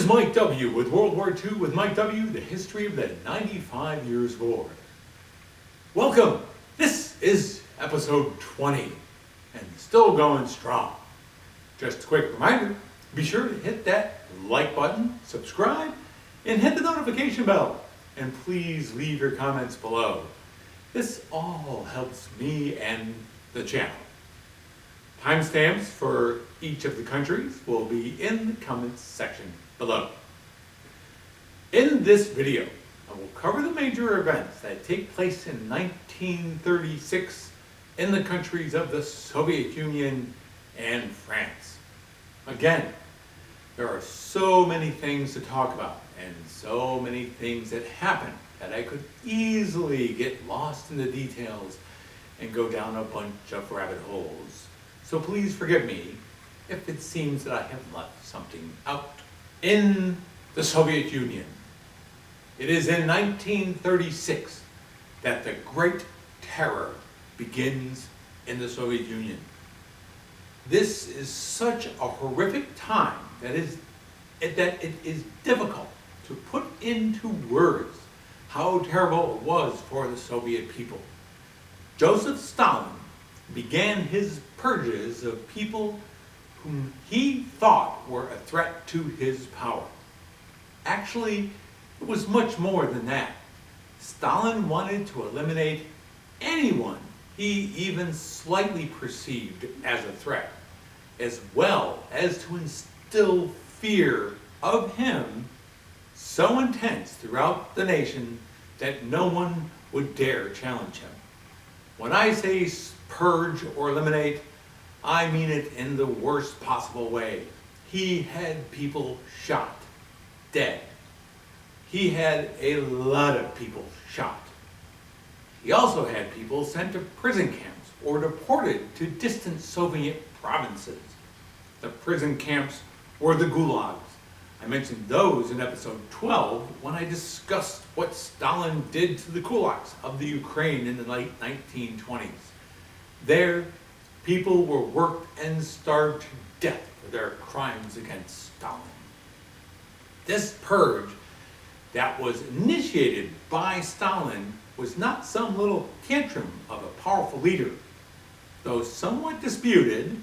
is Mike W. with World War II with Mike W., the history of the 95 Years War. Welcome! This is episode 20, and still going strong. Just a quick reminder, be sure to hit that like button, subscribe, and hit the notification bell. And please leave your comments below. This all helps me and the channel. Timestamps for each of the countries will be in the comments section below. In this video, I will cover the major events that take place in 1936 in the countries of the Soviet Union and France. Again, there are so many things to talk about and so many things that happen that I could easily get lost in the details and go down a bunch of rabbit holes. So please forgive me if it seems that I have left something out. In the Soviet Union, it is in 1936 that the Great Terror begins in the Soviet Union. This is such a horrific time that it is difficult to put into words how terrible it was for the Soviet people. Joseph Stalin began his purges of people whom he thought were a threat to his power. Actually, it was much more than that. Stalin wanted to eliminate anyone he even slightly perceived as a threat, as well as to instill fear of him so intense throughout the nation that no one would dare challenge him. When I say purge or eliminate, I mean it in the worst possible way. He had people shot, dead. He had a lot of people shot. He also had people sent to prison camps or deported to distant Soviet provinces. The prison camps were the gulags. I mentioned those in episode 12 when I discussed what Stalin did to the kulaks of the Ukraine in the late 1920s. There, people were worked and starved to death for their crimes against Stalin. This purge that was initiated by Stalin was not some little tantrum of a powerful leader. Though somewhat disputed,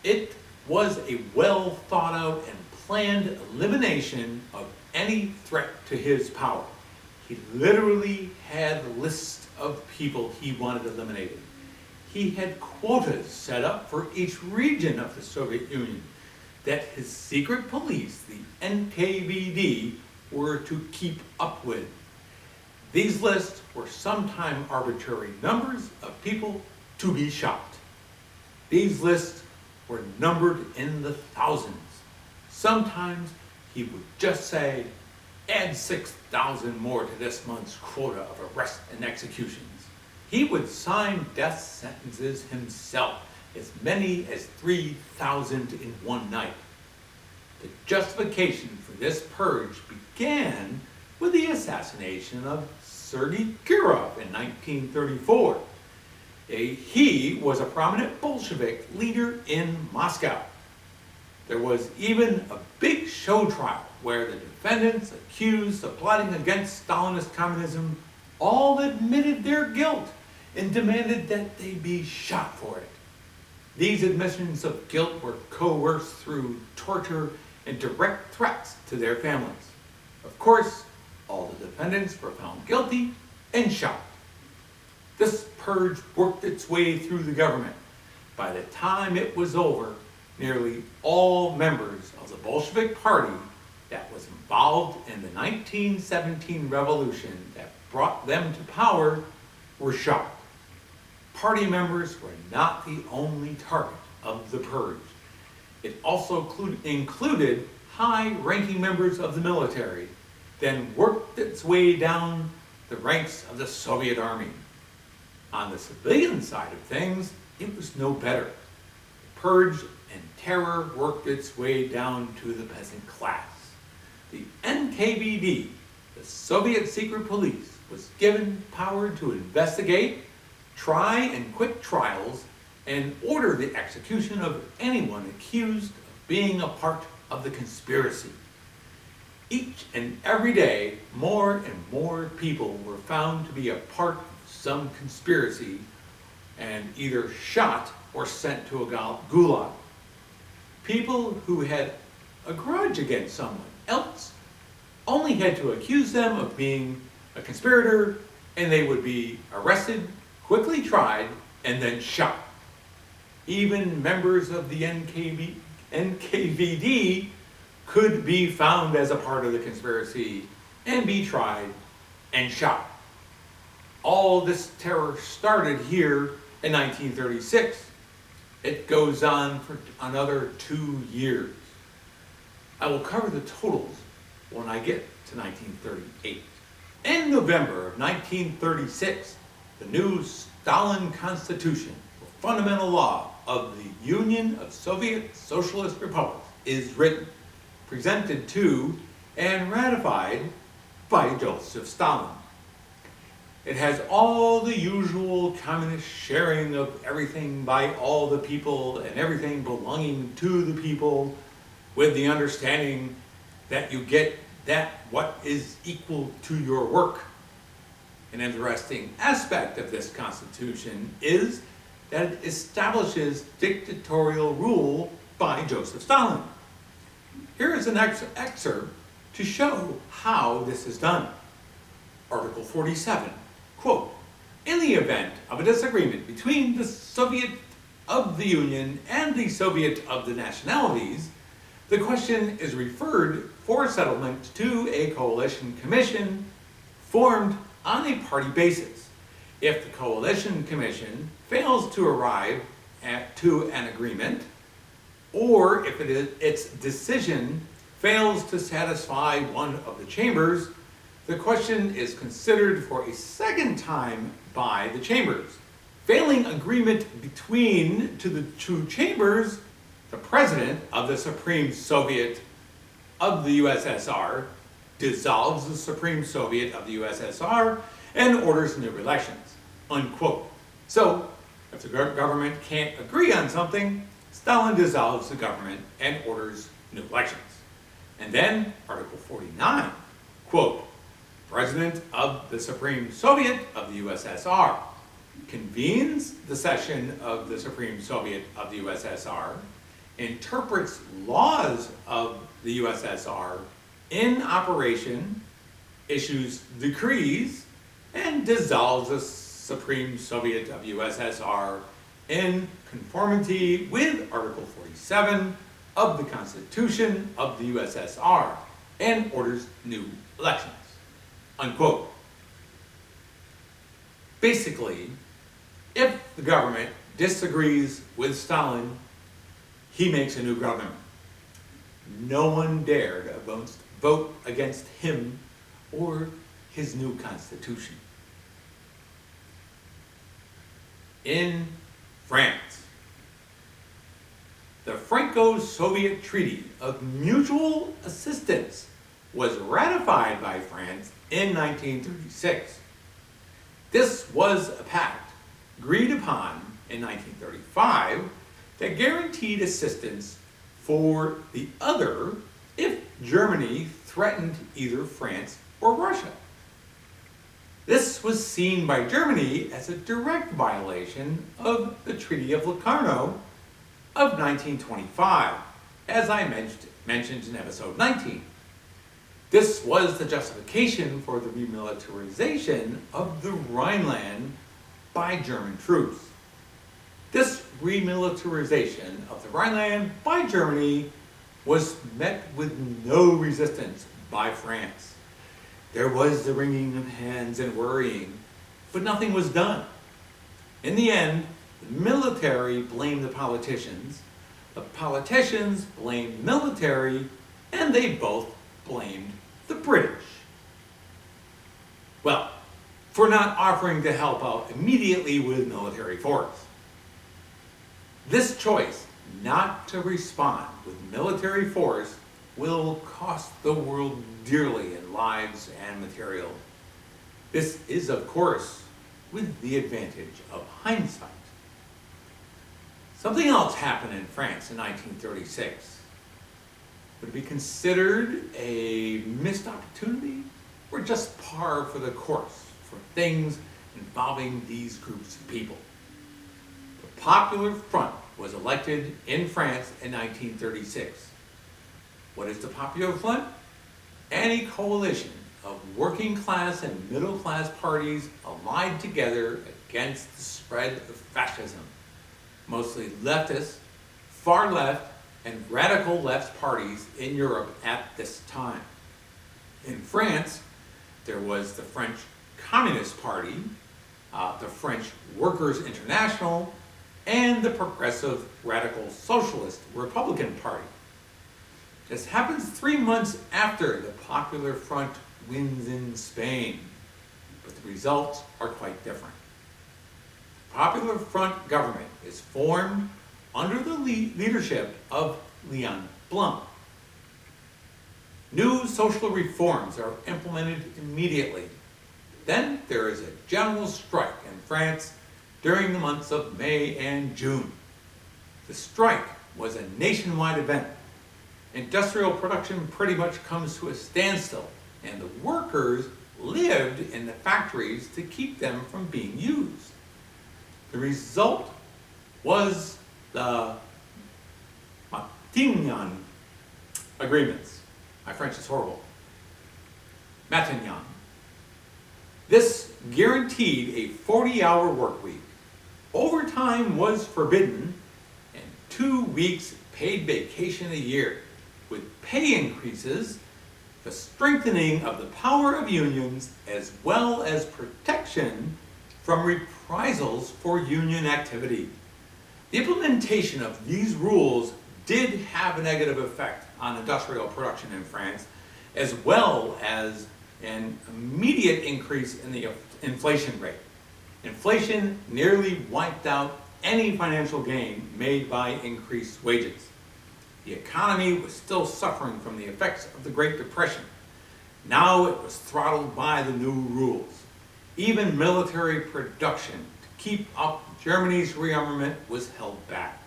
it was a well thought out and planned elimination of any threat to his power. He literally had a list of people he wanted eliminated. He had quotas set up for each region of the Soviet Union that his secret police, the NKVD, were to keep up with. These lists were sometimes arbitrary numbers of people to be shot. These lists were numbered in the thousands. Sometimes he would just say, add 6,000 more to this month's quota of arrests and executions. He would sign death sentences himself, as many as 3,000 in one night. The justification for this purge began with the assassination of Sergei Kirov in 1934. He was a prominent Bolshevik leader in Moscow. There was even a big show trial where the defendants accused of plotting against Stalinist communism all admitted their guilt and demanded that they be shot for it. These admissions of guilt were coerced through torture and direct threats to their families. Of course, all the defendants were found guilty and shot. This purge worked its way through the government. By the time it was over, nearly all members of the Bolshevik Party that was involved in the 1917 revolution that brought them to power were shot. Party members were not the only target of the purge. It also included high-ranking members of the military, then worked its way down the ranks of the Soviet Army. On the civilian side of things, it was no better. The purge and terror worked its way down to the peasant class. The NKVD, the Soviet secret police, was given power to investigate, try and quit trials, and order the execution of anyone accused of being a part of the conspiracy. Each and every day, more and more people were found to be a part of some conspiracy and either shot or sent to a gulag. People who had a grudge against someone else only had to accuse them of being a conspirator, and they would be arrested, quickly tried, and then shot. Even members of the NKVD could be found as a part of the conspiracy and be tried and shot. All this terror started here in 1936. It goes on for another 2 years. I will cover the totals when I get to 1938. In November of 1936, the new Stalin Constitution, the fundamental law of the Union of Soviet Socialist Republics, is written, presented to, and ratified by Joseph Stalin. It has all the usual communist sharing of everything by all the people and everything belonging to the people, with the understanding that you get that what is equal to your work. An interesting aspect of this constitution is that it establishes dictatorial rule by Joseph Stalin. Here is an excerpt to show how this is done. Article 47, quote, "In the event of a disagreement between the Soviet of the Union and the Soviet of the Nationalities, the question is referred for settlement to a coalition commission formed on a party basis. If the coalition commission fails to arrive to an agreement, or if its decision fails to satisfy one of the chambers, the question is considered for a second time by the chambers. Failing agreement between the two chambers, the President of the Supreme Soviet of the U.S.S.R. dissolves the Supreme Soviet of the U.S.S.R. and orders new elections," unquote. So, if the government can't agree on something, Stalin dissolves the government and orders new elections. And then, Article 49, quote, "President of the Supreme Soviet of the U.S.S.R. convenes the session of the Supreme Soviet of the U.S.S.R., interprets laws of the U.S.S.R. in operation, issues decrees, and dissolves the Supreme Soviet of U.S.S.R. in conformity with Article 47 of the Constitution of the U.S.S.R. and orders new elections," unquote. Basically, if the government disagrees with Stalin, he makes a new government. No one dared vote against him or his new constitution. In France, the Franco-Soviet Treaty of Mutual Assistance was ratified by France in 1936. This was a pact agreed upon in 1935 that guaranteed assistance for the other if Germany threatened either France or Russia. This was seen by Germany as a direct violation of the Treaty of Locarno of 1925, as I mentioned in episode 19. This was the justification for the remilitarization of the Rhineland by German troops. This remilitarization of the Rhineland by Germany was met with no resistance by France. There was the wringing of hands and worrying, but nothing was done. In the end, the military blamed the politicians blamed the military, and they both blamed the British. Well, for not offering to help out immediately with military force. This choice not to respond with military force will cost the world dearly in lives and material. This is, of course, with the advantage of hindsight. Something else happened in France in 1936. Would it be considered a missed opportunity or just par for the course for things involving these groups of people? The Popular Front was elected in France in 1936. What is the Popular Front? Any coalition of working class and middle class parties allied together against the spread of fascism. Mostly leftist, far left, and radical left parties in Europe at this time. In France, there was the French Communist Party, the French Workers' International, and the Progressive Radical Socialist Republican Party. This happens 3 months after the Popular Front wins in Spain, but the results are quite different. The Popular Front government is formed under the leadership of Léon Blum. New social reforms are implemented immediately. Then there is a general strike in France during the months of May and June. The strike was a nationwide event. Industrial production pretty much comes to a standstill, and the workers lived in the factories to keep them from being used. The result was the Matignon agreements. My French is horrible. Matignon. This guaranteed a 40-hour work week. Overtime was forbidden, and 2 weeks paid vacation a year, with pay increases, the strengthening of the power of unions, as well as protection from reprisals for union activity. The implementation of these rules did have a negative effect on industrial production in France, as well as an immediate increase in the inflation rate. Inflation nearly wiped out any financial gain made by increased wages. The economy was still suffering from the effects of the Great Depression. Now it was throttled by the new rules. Even military production to keep up Germany's rearmament was held back.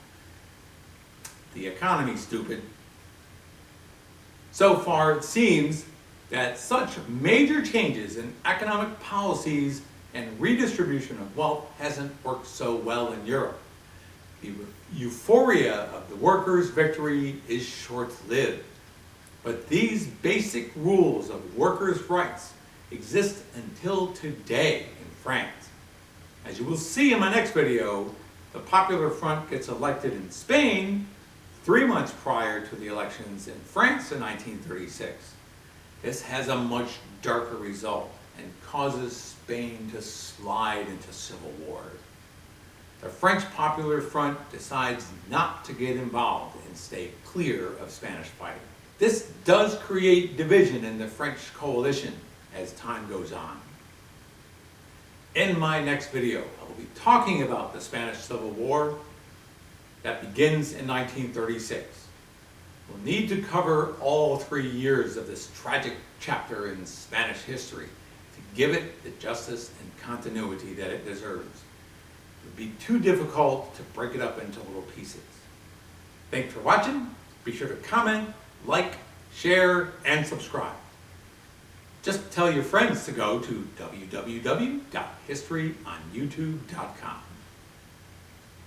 The economy, stupid. So far it seems that such major changes in economic policies and redistribution of wealth hasn't worked so well in Europe. The euphoria of the workers' victory is short-lived, but these basic rules of workers' rights exist until today in France. As you will see in my next video, the Popular Front gets elected in Spain 3 months prior to the elections in France in 1936. This has a much darker result and causes Spain to slide into civil war. The French Popular Front decides not to get involved and stay clear of Spanish fighting. This does create division in the French coalition as time goes on. In my next video, I will be talking about the Spanish Civil War that begins in 1936. We'll need to cover all 3 years of this tragic chapter in Spanish history to give it the justice and continuity that it deserves. It would be too difficult to break it up into little pieces. Thanks for watching. Be sure to comment, like, share, and subscribe. Just tell your friends to go to www.historyonyoutube.com.